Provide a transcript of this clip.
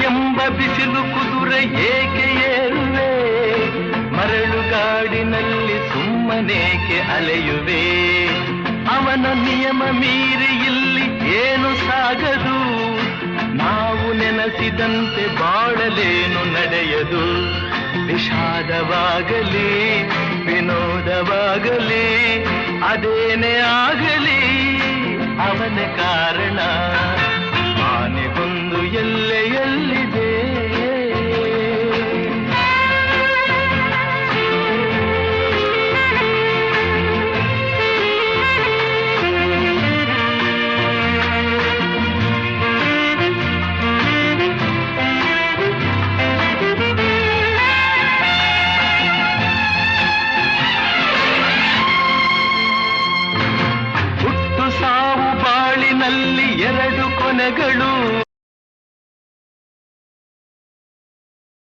ಎಂಬ ಬಿಸಿಲು ಕುದುರೆ ಏಕೆ ಏರುವೆ, ಮರಳುಗಾಡಿನಲ್ಲಿ ಸುಮ್ಮನೇಕೆ ಅಲೆಯುವೆ. ಅವನ ನಿಯಮ ಮೀರಿ ಇಲ್ಲಿ ಏನು ಸಾಗದು, ನಾವು ನೆನೆಸಿದಂತೆ ಬಾಳಲೇನು ನಡೆಯದು. ವಿಷಾದವಾಗಲಿ ವಿನೋದವಾಗಲಿ ಅದೇನೇ ಆಗಲಿ ಅವನ ಕಾರಣ.